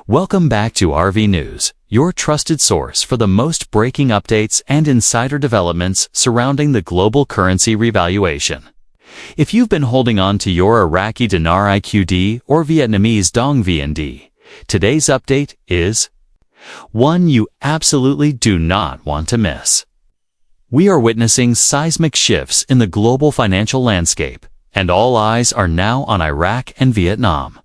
Welcome back to RV News, your trusted source for the most breaking updates and insider developments surrounding the global currency revaluation. If you've been holding on to your Iraqi Dinar IQD or Vietnamese Dong VND, today's update is one you absolutely do not want to miss. We are witnessing seismic shifts in the global financial landscape, and all eyes are now on Iraq and Vietnam.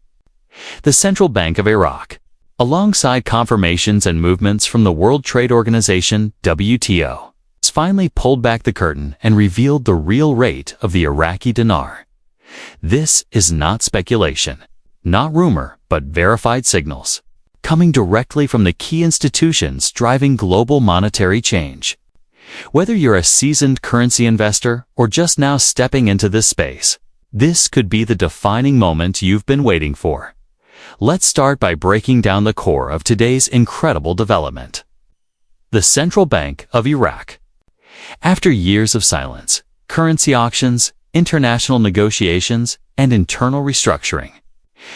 The Central Bank of Iraq, alongside confirmations and movements from the World Trade Organization WTO, has finally pulled back the curtain and revealed the real rate of the Iraqi dinar. This is not speculation, not rumor, but verified signals, coming directly from the key institutions driving global monetary change. Whether you're a seasoned currency investor or just now stepping into this space, this could be the defining moment you've been waiting for. Let's start by breaking down the core of today's incredible development. The Central Bank of Iraq. After years of silence, currency auctions, international negotiations, and internal restructuring,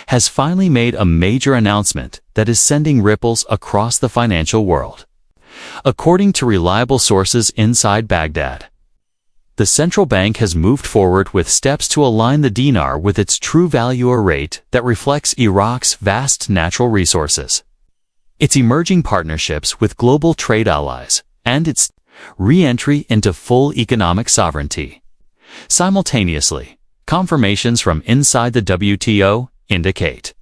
has finally made a major announcement that is sending ripples across the financial world. According to reliable sources inside Baghdad, the central bank has moved forward with steps to align the dinar with its true value or rate that reflects Iraq's vast natural resources, its emerging partnerships with global trade allies, and its re-entry into full economic sovereignty. Simultaneously, confirmations from inside the WTO indicate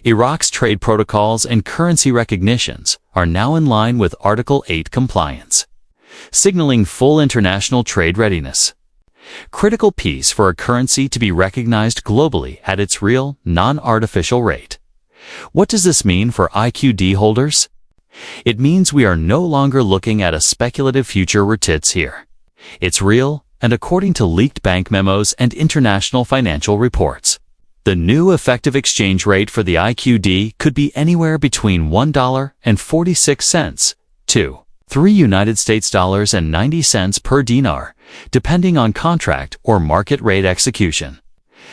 Iraq's trade protocols and currency recognitions are now in line with Article 8 compliance, signaling full international trade readiness. Critical piece for a currency to be recognized globally at its real, non-artificial rate. What does this mean for IQD holders? It means we are no longer looking at a speculative future returns here. It's real, and according to leaked bank memos and international financial reports, the new effective exchange rate for the IQD could be anywhere between $1.46 to $3.90 per dinar, depending on contract or market rate execution.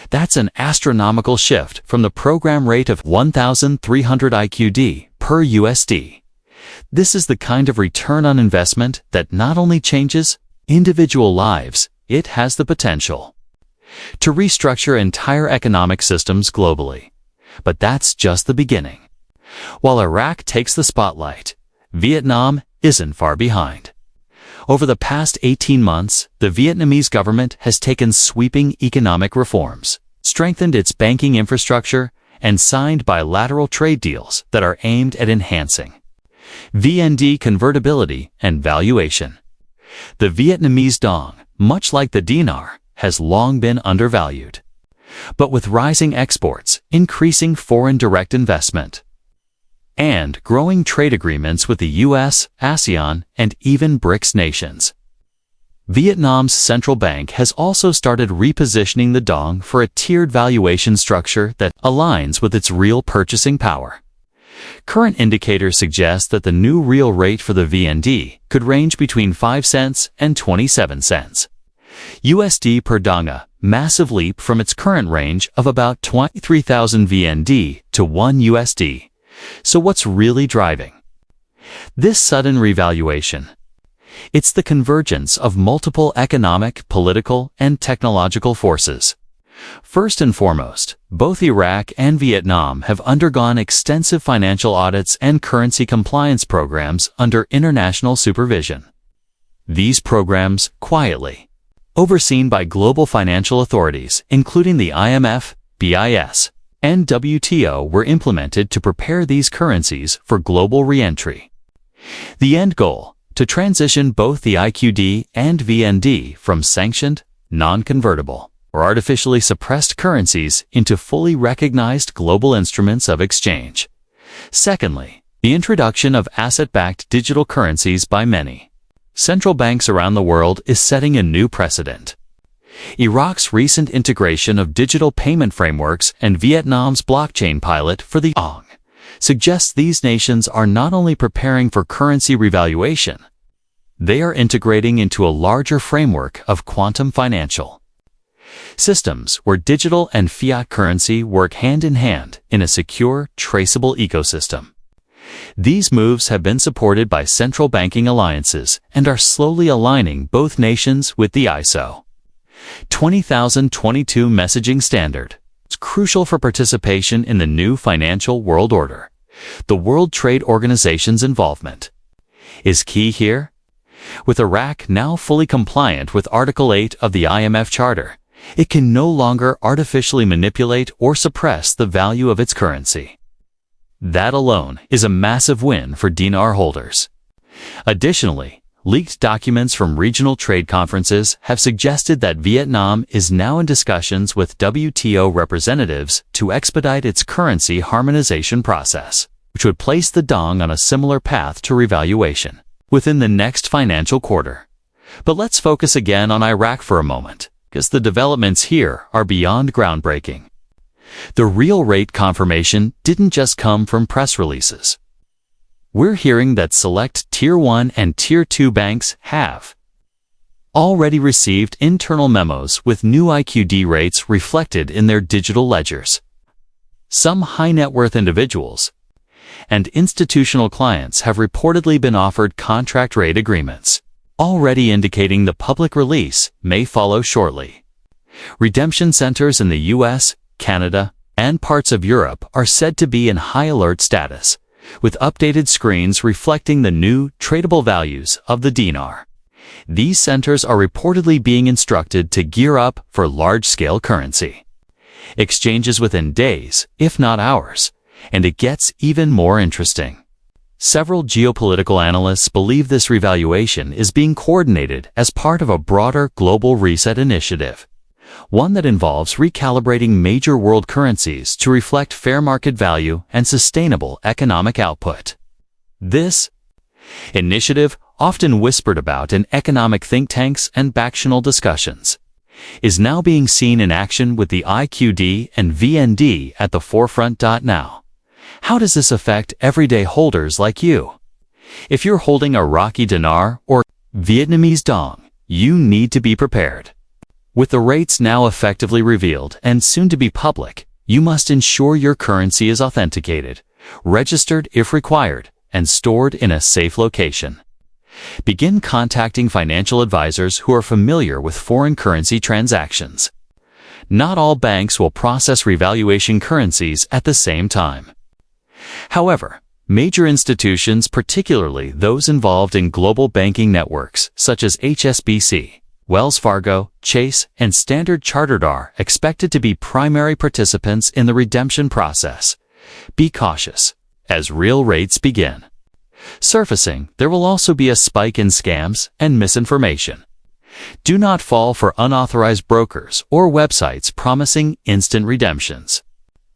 That's an astronomical shift from the program rate of 1,300 IQD per USD. This is the kind of return on investment that not only changes individual lives, it has the potential to restructure entire economic systems globally. But that's just the beginning. While Iraq takes the spotlight, Vietnam isn't far behind. Over the past 18 months, the Vietnamese government has taken sweeping economic reforms, strengthened its banking infrastructure, and signed bilateral trade deals that are aimed at enhancing VND convertibility and valuation. The Vietnamese Dong, much like the dinar, has long been undervalued. But with rising exports, increasing foreign direct investment, and growing trade agreements with the US, ASEAN, and even BRICS nations, Vietnam's central bank has also started repositioning the Dong for a tiered valuation structure that aligns with its real purchasing power. Current indicators suggest that the new real rate for the VND could range between 5 cents and 27 cents. USD per Dong, a massive leap from its current range of about 23,000 VND to 1 USD. So what's really driving this sudden revaluation? It's the convergence of multiple economic, political, and technological forces. First and foremost, both Iraq and Vietnam have undergone extensive financial audits and currency compliance programs under international supervision. These programs, quietly overseen by global financial authorities, including the IMF, BIS, and WTO, were implemented to prepare these currencies for global re-entry. The end goal: to transition both the IQD and VND from sanctioned, non-convertible, or artificially suppressed currencies into fully recognized global instruments of exchange. Secondly, the introduction of asset-backed digital currencies by many central banks around the world is setting a new precedent. Iraq's recent integration of digital payment frameworks and Vietnam's blockchain pilot for the Dong suggests these nations are not only preparing for currency revaluation, they are integrating into a larger framework of quantum financial Systems where digital and fiat currency work hand in hand in a secure, traceable ecosystem. These moves have been supported by central banking alliances and are slowly aligning both nations with the ISO 20022 messaging standard. It's crucial for participation in the new financial world order. The World Trade Organization's involvement is key here. With Iraq now fully compliant with Article 8 of the IMF Charter, it can no longer artificially manipulate or suppress the value of its currency. That alone is a massive win for dinar holders. Additionally, leaked documents from regional trade conferences have suggested that Vietnam is now in discussions with WTO representatives to expedite its currency harmonization process, which would place the dong on a similar path to revaluation within the next financial quarter. But let's focus again on Iraq for a moment, because the developments here are beyond groundbreaking. The real rate confirmation didn't just come from press releases. We're hearing that select Tier 1 and Tier 2 banks have already received internal memos with new IQD rates reflected in their digital ledgers. Some high-net-worth individuals and institutional clients have reportedly been offered contract rate agreements, already indicating the public release may follow shortly. Redemption centers in the US, Canada, and parts of Europe are said to be in high alert status, with updated screens reflecting the new tradable values of the dinar. These centers are reportedly being instructed to gear up for large-scale currency exchanges within days, if not hours, and it gets even more interesting. Several geopolitical analysts believe this revaluation is being coordinated as part of a broader global reset initiative, one that involves recalibrating major world currencies to reflect fair market value and sustainable economic output. This initiative, often whispered about in economic think tanks and back-channel discussions, is now being seen in action with the IQD and VND at the forefront. Now, how does this affect everyday holders like you? If you're holding Iraqi Dinar or Vietnamese Dong, you need to be prepared. With the rates now effectively revealed and soon to be public, you must ensure your currency is authenticated, registered if required, and stored in a safe location. Begin contacting financial advisors who are familiar with foreign currency transactions. Not all banks will process revaluation currencies at the same time. However, major institutions, particularly those involved in global banking networks such as HSBC, Wells Fargo, Chase, and Standard Chartered, are expected to be primary participants in the redemption process. Be cautious as real rates begin surfacing. There will also be a spike in scams and misinformation. Do not fall for unauthorized brokers or websites promising instant redemptions.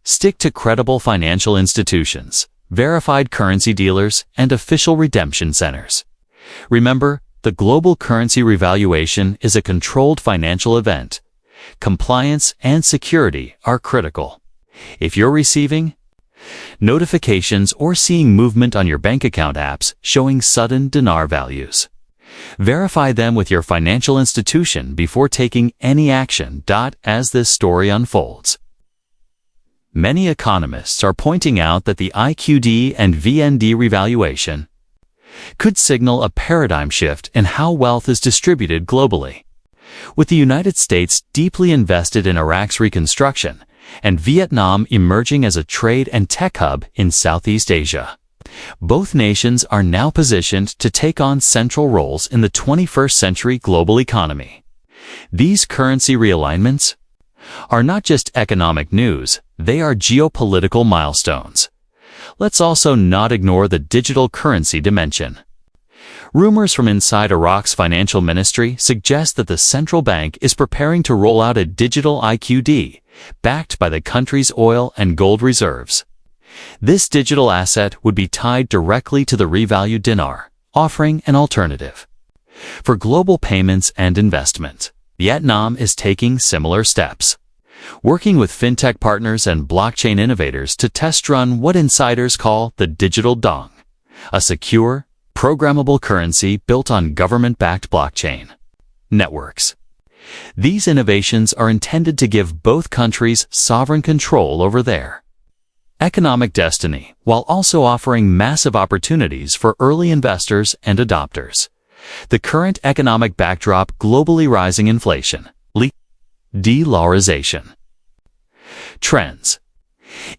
Stick to credible financial institutions, verified currency dealers, and official redemption centers. Remember, the global currency revaluation is a controlled financial event. Compliance and security are critical. If you're receiving notifications or seeing movement on your bank account apps showing sudden dinar values, verify them with your financial institution before taking any action. As this story unfolds, many economists are pointing out that the IQD and VND revaluation could signal a paradigm shift in how wealth is distributed globally. With the United States deeply invested in Iraq's reconstruction and Vietnam emerging as a trade and tech hub in Southeast Asia, both nations are now positioned to take on central roles in the 21st century global economy. These currency realignments are not just economic news, they are geopolitical milestones. Let's also not ignore the digital currency dimension. Rumors from inside Iraq's financial ministry suggest that the central bank is preparing to roll out a digital IQD, backed by the country's oil and gold reserves. This digital asset would be tied directly to the revalued dinar, offering an alternative for global payments and investment. Vietnam is taking similar steps, working with fintech partners and blockchain innovators to test run what insiders call the digital dong, a secure, programmable currency built on government-backed blockchain networks. These innovations are intended to give both countries sovereign control over their economic destiny, while also offering massive opportunities for early investors and adopters. The current economic backdrop: globally rising inflation, de-dollarization. Trends: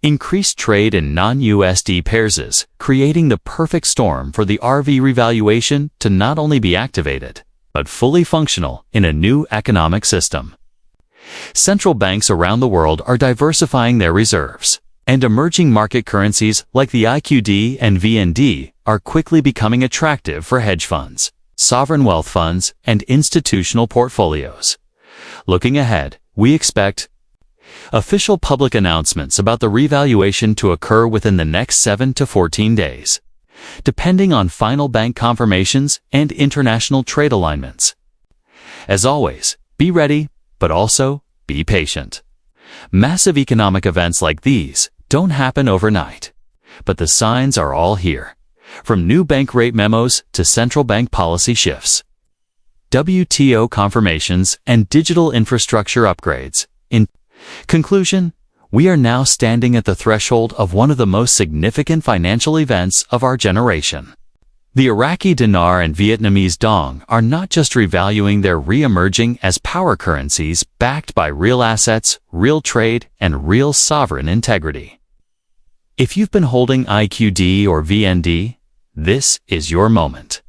increased trade in non-USD pairs, creating the perfect storm for the RV revaluation to not only be activated, but fully functional in a new economic system. Central banks around the world are diversifying their reserves, and emerging market currencies like the IQD and VND are quickly becoming attractive for hedge funds, sovereign wealth funds, and institutional portfolios. Looking ahead, we expect official public announcements about the revaluation to occur within the next 7 to 14 days, depending on final bank confirmations and international trade alignments. As always, be ready, but also be patient. Massive economic events like these don't happen overnight, but the signs are all here, from new bank rate memos to central bank policy shifts, WTO confirmations, and digital infrastructure upgrades. In conclusion, we are now standing at the threshold of one of the most significant financial events of our generation. The Iraqi Dinar and Vietnamese Dong are not just revaluing, they're re-emerging as power currencies backed by real assets, real trade, and real sovereign integrity. If you've been holding IQD or VND, this is your moment.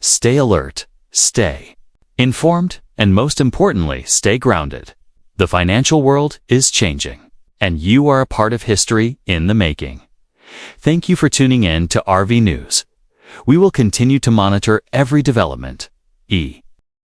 Stay alert, stay informed, and most importantly, stay grounded. The financial world is changing, and you are a part of history in the making. Thank you for tuning in to RV News. We will continue to monitor every development.